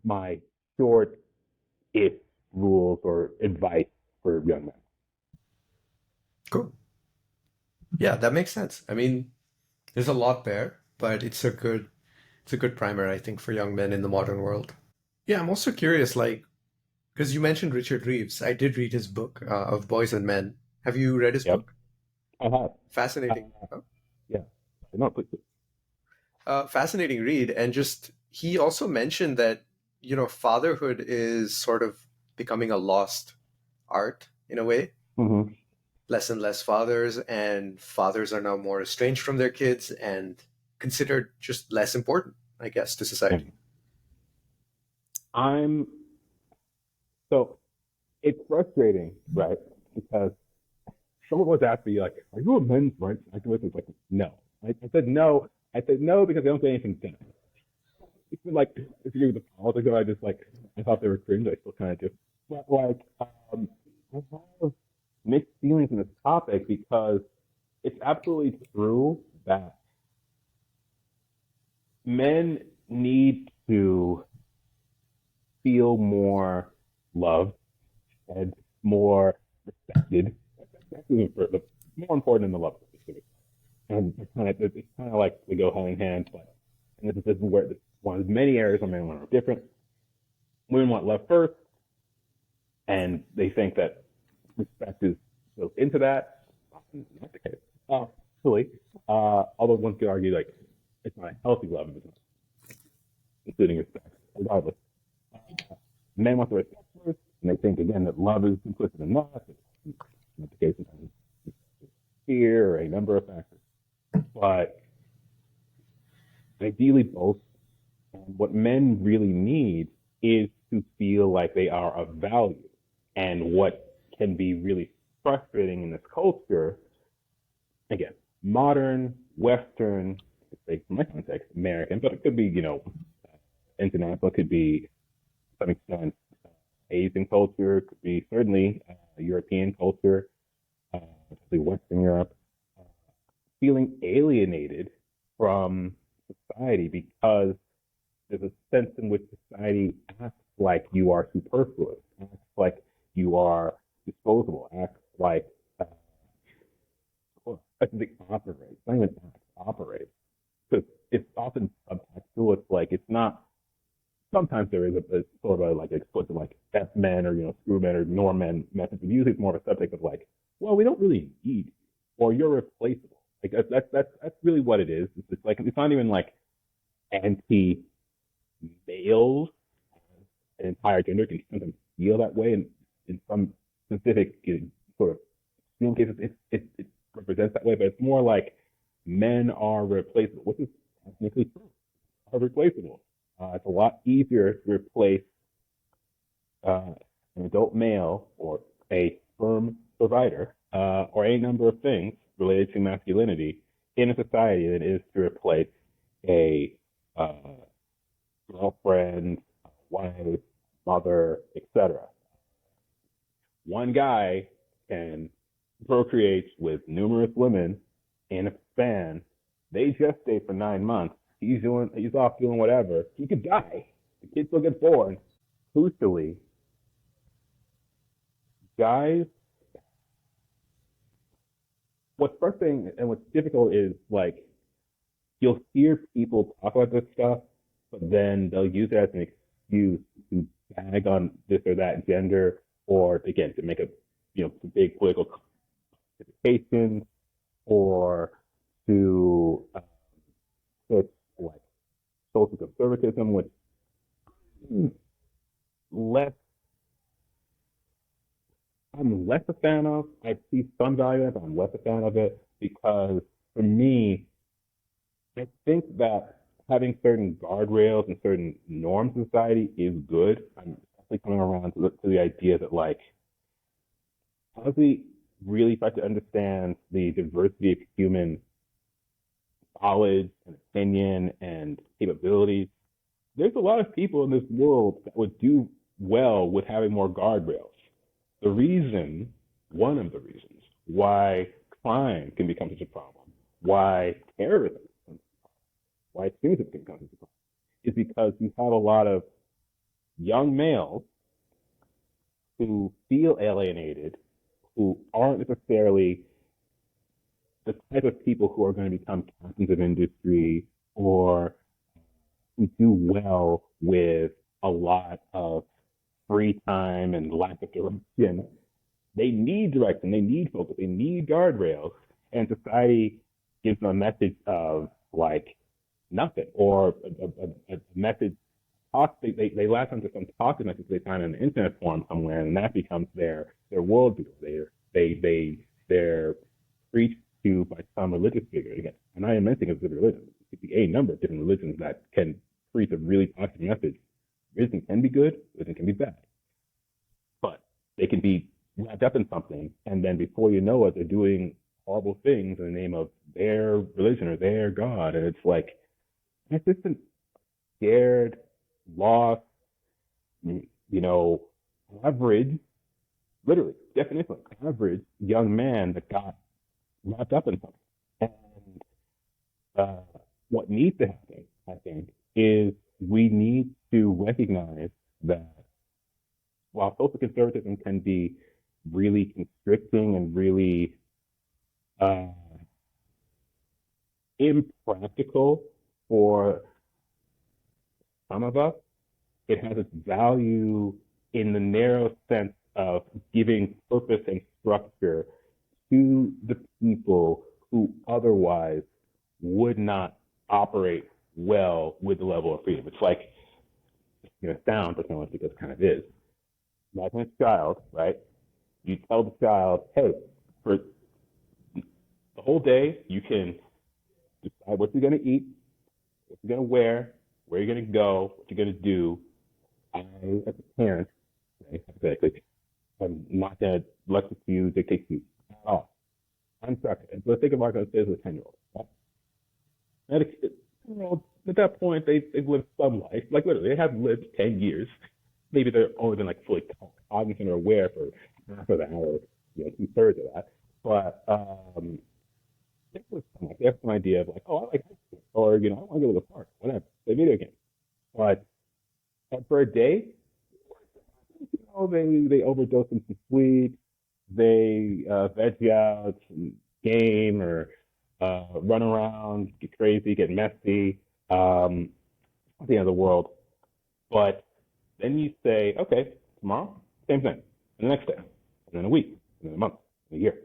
my short if rules or advice for young men. Cool. Yeah, that makes sense. I mean, there's a lot there, but it's a good primer, I think, for young men in the modern world. Yeah, I'm also curious, like, because you mentioned Richard Reeves. I did read his book of Boys and Men. Have you read his Yep, book? I have. Fascinating. Yeah, no, please. Fascinating read. And just, he also mentioned that, fatherhood is sort of becoming a lost art in a way. Mm-hmm. Less and less fathers, and fathers are now more estranged from their kids and considered just less important, I guess, to Yeah. society. I'm so it's frustrating, right? Because someone was asking me like, "Are you a men's rights activist?" It's like, no. I said no. I said no because I don't get anything done. It's been like if you do the politics, I just like I thought they were cringe. I still kind of do. But like, I have mixed feelings in this topic because it's absolutely true that men need to feel more loved and more respected. That's more important than the love. And it's kind of like they go hand in hand. But and this is where this one of many areas where men and women are different. Women want love first, and they think that respect is built into that. Often not the case. Silly. Although one could argue like it's not a healthy love if it's not including respect. Regardless, men want the respect first, and they think again that love is implicit in that. It's not the case. Sometimes fear or a number of factors. But ideally both. And what men really need is to feel like they are of value. And what can be really frustrating in this culture. Again, modern, Western, say from my context, American, but it could be, international, it could be to some extent Asian culture, it could be certainly European culture, especially Western Europe, uh, feeling alienated from society because there's a sense in which society acts like you are superfluous, acts like you are disposable, acts like well, the operates. It's not even acts, operates. Because it's often subtextual. It's like it's not. Sometimes there is a sort of a, like explicit like F men or screw men or norm men message, but usually it's more of a subject of like, well, we don't really need you, or you're replaceable. Like that's really what it is. It's just like it's not even like anti males. An entire gender can sometimes feel that way, and in some specific sort of extreme cases, it represents that way. But it's more like men are replaceable, which is technically true. Are replaceable. It's a lot easier to replace uh, an adult male or a sperm provider or any number of things related to masculinity in a society than it is to replace a uh, girlfriend, wife, mother, etc. One guy can procreate with numerous women in a span. They gestate for 9 months. He's off doing whatever. He could die. The kid still gets born. Crucially, guys, what's frustrating and what's difficult is like you'll hear people talk about this stuff, but then they'll use it as an excuse to bag on this or that gender, or again to make a big political justification, or to pitch like social conservatism, which less I'm less a fan of. I see some value in it, but I'm less a fan of it because for me, I think that having certain guardrails and certain norms in society is good. I'm definitely coming around to the idea that like as we really start to understand the diversity of human knowledge and opinion and capabilities, there's a lot of people in this world that would do well with having more guardrails. The reason, one of the reasons, why crime can become such a problem, why terrorism, why extremism can become such a problem, is because you have a lot of young males who feel alienated, who aren't necessarily the type of people who are going to become captains of industry or who do well with a lot of free time and lack of direction. They need direction, they need focus, they need guardrails, and society gives them a message of like nothing or a message talk. They latch onto some talking message they find in an internet forum somewhere, and that becomes their worldview. They're preached to by some religious figure. Again, and I am mentioning it's a religion. It could be a number of different religions that can preach a really positive message. Religion can be good, religion can be bad, but they can be wrapped up in something, and then before you know it, they're doing horrible things in the name of their religion or their God, and it's like it's just a scared, lost, you know, average, literally, definitionally, average young man that got wrapped up in something. And uh, what needs to happen, I think, is we need to recognize that while social conservatism can be really constricting and really uh, impractical for some of us, it has its value in the narrow sense of giving purpose and structure to the people who otherwise would not operate well with the level of freedom. It's like, sound, but no, because it kind of is. Imagine a child, right? You tell the child, hey, for the whole day, you can decide what you're going to eat, what you're going to wear, where you're going to go, what you're going to do. I, as a parent, hypothetically, I'm not going to let the few dictate to you at all. I'm stuck. And so think of Mark as a 10-year-old. Right? And at that point, they've lived some life. Like literally, they have lived 10 years. Maybe they're only been like fully cognizant or aware for half of that or two-thirds of that. But they have some idea of like, oh, I like ice cream, or I want to go to the park, whatever. Play video games. But for a day, they overdose on some sweets, they veg out, and game or run around, get crazy, get messy, um, at the end of the world. But then you say, okay, tomorrow, same thing, and the next day, and then a week, and then a month, and a year,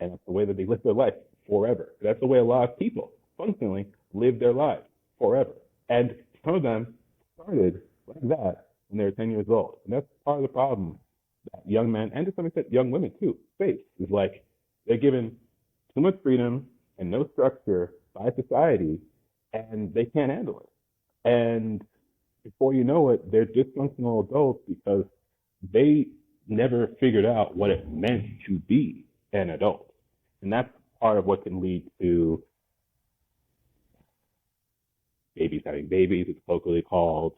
and that's the way that they live their life forever. That's the way a lot of people functionally live their lives forever, and some of them started like that when they were 10 years old, and that's part of the problem that young men and to some extent young women too face is like they're given too much freedom and no structure by society, and they can't handle it. And before you know it, they're dysfunctional adults because they never figured out what it meant to be an adult. And that's part of what can lead to babies having babies, it's colloquially called,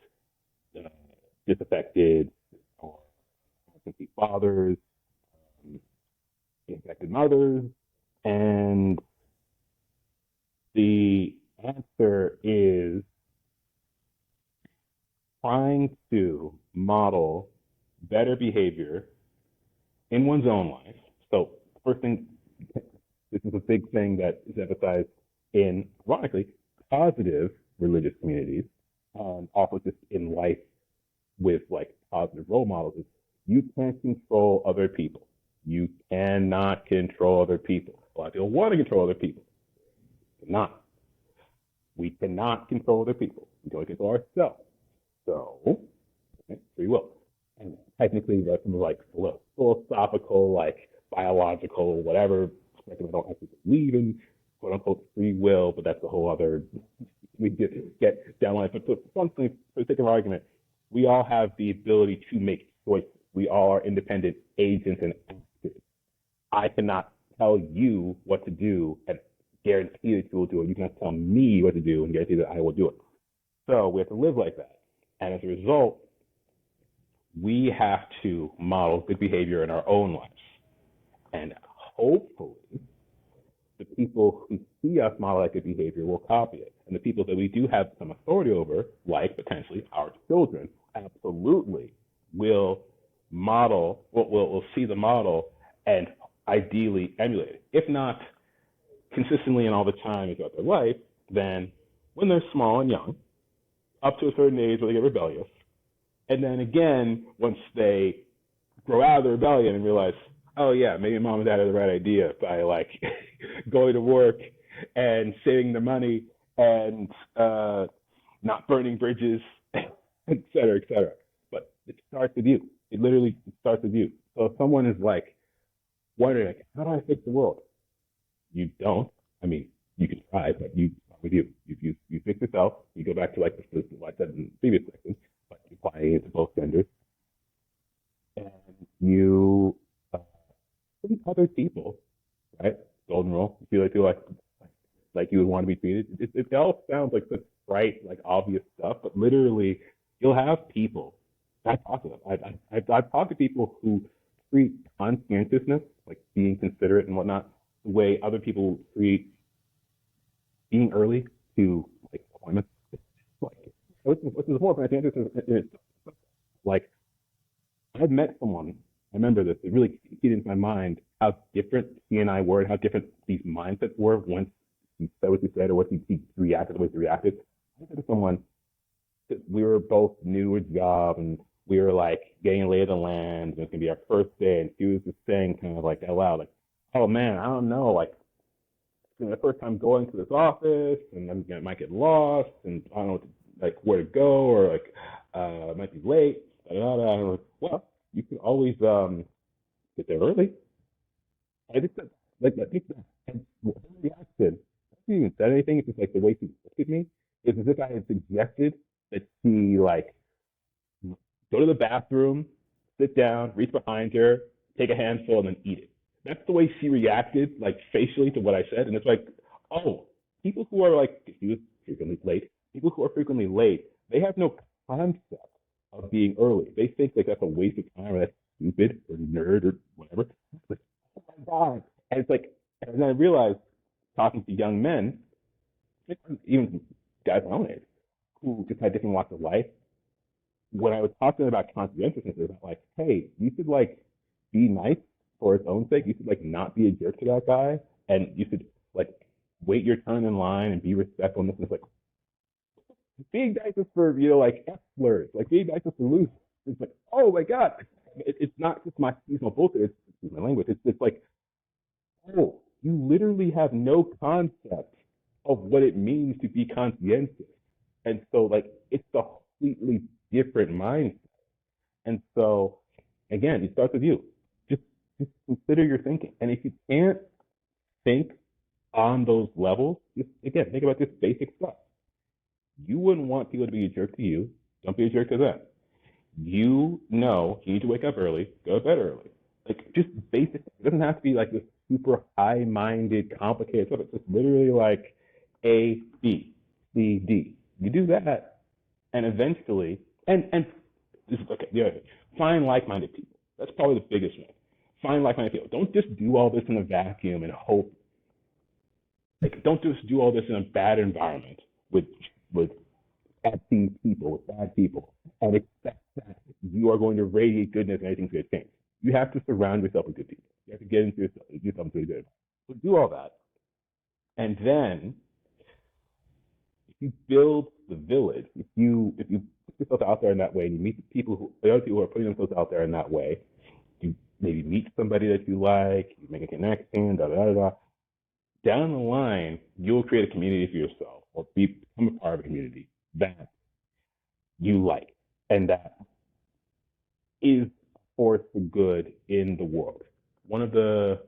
uh, disaffected or absentee fathers, um, infected mothers. And the answer is trying to model better behavior in one's own life. So, first thing, this is a big thing that is emphasized in, ironically, positive religious communities, also just in life with like positive role models, is you can't control other people. You cannot control other people. A lot of people want to control other people. Cannot. We cannot control other people. We can only control ourselves. So, okay, free will. And technically, that's some like philosophical, like biological, whatever perspective. I don't actually believe in quote unquote free will, but that's a whole other. We get down line. But functionally, for the sake of argument, we all have the ability to make choices. We all are independent agents and actors. I cannot tell you what to do and guarantee that you will do it. You cannot tell me what to do and guarantee that I will do it. So we have to live like that. And as a result, we have to model good behavior in our own lives. And hopefully, the people who see us model that good behavior will copy it. And the people that we do have some authority over, like potentially our children, absolutely will will see the model and ideally emulate it. If not consistently and all the time throughout their life, then when they're small and young, up to a certain age where they get rebellious, and then again, once they grow out of the rebellion and realize, oh yeah, maybe mom and dad had the right idea by like going to work and saving the money and not burning bridges, et cetera, et cetera. But it starts with you. It literally starts with you. So if someone is like wondering, like, how do I fix the world? You don't. I mean, you can try, but you start with you. You fix yourself. You go back to like what I said in the previous section, but you apply it to both genders, and you treat other people, right? Golden rule. You feel like you would want to be treated. It all sounds like such bright, like obvious stuff, but literally, you'll have people. I talk to them. I've talked to people who treat conscientiousness, like being considerate and whatnot, the way other people treat being early to like appointments. Like, what's the point of conscientiousness? Like, I've met someone. I remember this. It really keyed into my mind how different he and I were, and how different these mindsets were once he said what he said, or what he reacted the way he reacted. I said to someone that we were both new at job, and we were like getting a lay of the land, and it's gonna be our first day, and she was just saying kind of like out loud, like, "Oh man, I don't know, like, the first time going to this office, and I might get lost, and I don't know like where to go, or like I might be late." And I'm like, well, you can always get there early. I just said, like just that. And her reaction, I didn't even said anything. It's just like the way she looked at me is as if I had suggested that she like go to the bathroom, sit down, reach behind her, take a handful and then eat it. That's the way she reacted, like facially to what I said, and it's like, oh, people who are like, he was frequently late. People who are frequently late, they have no concept of being early. They think like that's a waste of time or that's stupid or nerd or whatever. It's like, oh my god! And it's like, and then I realized talking to young men, even guys my own age, who just had different walks of life, when I was talking about conscientiousness, it was like, hey, you should like be nice for its own sake. You should like not be a jerk to that guy, and you should like wait your turn in line and be respectful. And this is like being nice is for like F slurs, like being nice is for loose. It's like, oh my god, it's not just my seasonal bullshit. It's my language. It's like, oh, you literally have no concept of what it means to be conscientious, and so like it's a completely different mindset. And so, again, it starts with you. Just, just consider your thinking. And if you can't think on those levels, just again, think about this basic stuff. You wouldn't want people to be a jerk to you. Don't be a jerk to them. You know you need to wake up early, go to bed early. Like just basic. It doesn't have to be like this super high-minded, complicated stuff. It's just literally like A, B, C, D. You do that, and eventually, and this is okay. The other thing, find like-minded people. That's probably the biggest one. Find like-minded people. Don't just do all this in a vacuum and hope. Like, don't just do all this in a bad environment with bad people, with bad people, and expect that you are going to radiate goodness and everything's going to change. You have to surround yourself with good people. You have to get into yourself, do something really good. So do all that, and then if you build the village, if you put yourself out there in that way, and you meet the other people who are putting themselves out there in that way, you maybe meet somebody that you like, you make a connection, da da da da. Down the line, you'll create a community for yourself, or become a part of a community that you like, and that is a force for good in the world. One of the,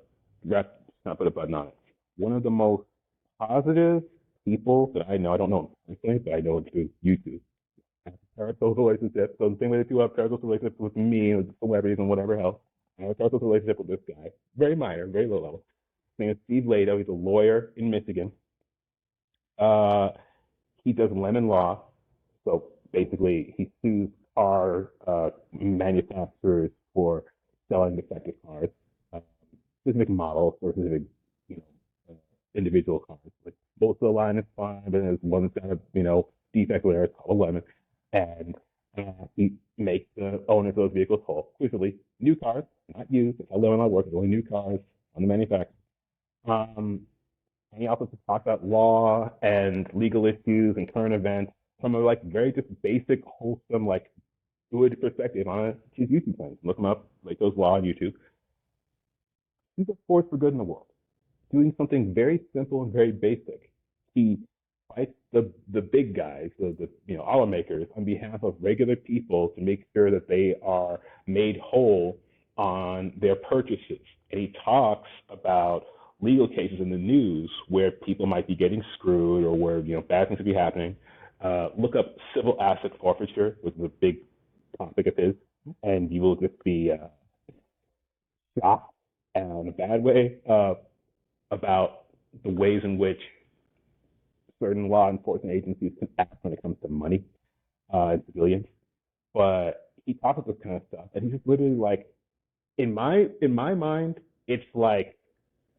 not put a button on it, one of the most positive people that I know, I don't know him personally, but I know him through YouTube, has a parasocial relationship. So the same way that you have parasocial relationships with me, with celebrities and whatever else, I have a parasocial relationship with this guy. Very minor, very low level. His name is Steve Lado. He's a lawyer in Michigan. Uh, he does lemon law. So basically, he sues car manufacturers for selling defective cars, uh, specific models or specific, you know, individual cars. Like most of the line is fine, but there's one that's got a defect where it's called a lemon, and he makes the owners of those vehicles whole. Exclusively new cars, not used. That's how lemon law works. It's only new cars on the manufacturer. Um, and he also just talks about law and legal issues and current events from a like very just basic, wholesome, like good perspective on his YouTube channel. Look him up, like those law on YouTube. He's a force for good in the world, doing something very simple and very basic. He fights the big guys, the automakers, on behalf of regular people to make sure that they are made whole on their purchases. And he talks about legal cases in the news where people might be getting screwed or where bad things could be happening. Look up civil asset forfeiture, which is a big topic of his, and you will just be shocked in a bad way about the ways in which certain law enforcement agencies can act when it comes to money and civilians. But he talks about this kind of stuff, and he's just literally like, in my mind, it's like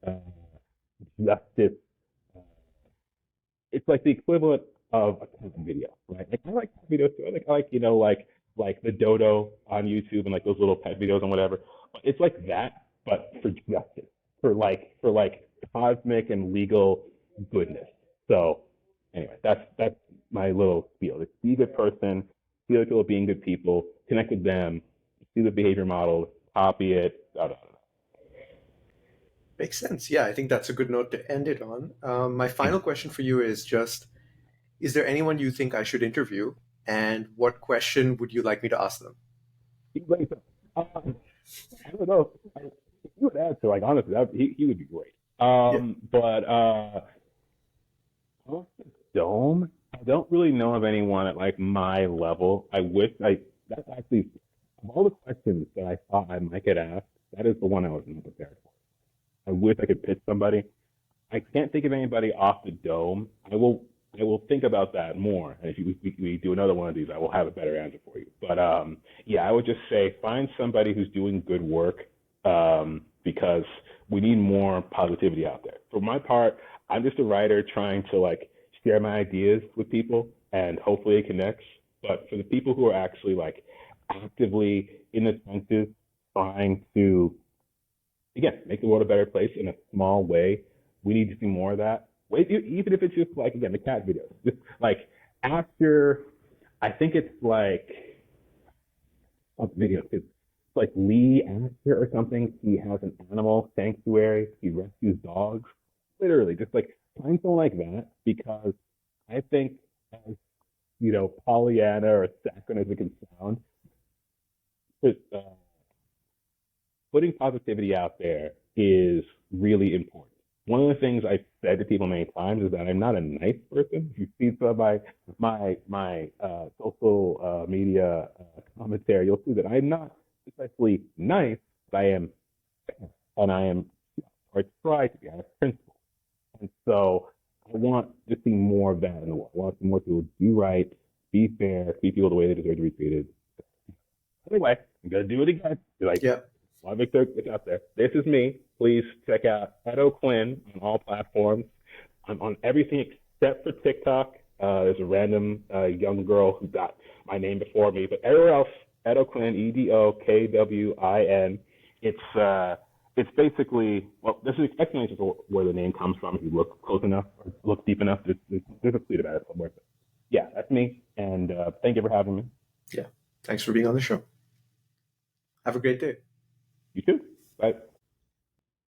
uh, justice. Uh, it's like the equivalent of a cat video, right? Like I like cat videos too. I like the dodo on YouTube and like those little pet videos and whatever. But it's like that, but for justice, for like cosmic and legal goodness. So anyway, that's my little spiel. Like, be a good person, feel like people being good people, connect with them, see the behavior model, copy it. Da, da, da. Makes sense. Yeah, I think that's a good note to end it on. My final question for you is just: is there anyone you think I should interview, and what question would you like me to ask them? Like, I don't know. If you would answer, like honestly, he would be great. Yeah. But Dome, I don't really know of anyone at like my level. I wish I. That's actually of all the questions that I thought I might get asked. That is the one I was not prepared for. I wish I could pitch somebody. I can't think of anybody off the dome. I will think about that more. And if we do another one of these, I will have a better answer for you. But yeah, I would just say find somebody who's doing good work, because we need more positivity out there. For my part, I'm just a writer trying to like share my ideas with people, and hopefully it connects. But for the people who are actually like actively in the trenches, trying to again make the world a better place in a small way, we need to see more of that. Even if it's just like again the cat videos, just like after I think it's like what video? It's like Lee Asher or something. He has an animal sanctuary. He rescues dogs. Literally, just like find someone like that because I think as Pollyanna or saccharine as it can sound, but, putting positivity out there is really important. One of the things I've said to people many times is that I'm not a nice person. If you see some of my social media commentary, you'll see that I'm not especially nice, but I am, and I am, or I try to be. I have principles, and so I want to see more of that in the world. I want more people do right, be fair, treat people the way they deserve to be treated. Anyway, I'm gonna do it again. Like, Yeah. want to make sure it's out there. This is me. Please check out Edo Quinn on all platforms. I'm on everything except for TikTok. There's a random young girl who got my name before me, but everywhere else, Edo Quinn, Edokwin. It's basically well, this is explanation for where the name comes from. If you look close enough or look deep enough, there's a tweet about it somewhere. But yeah, that's me. And thank you for having me. Yeah. Thanks for being on the show. Have a great day. You too.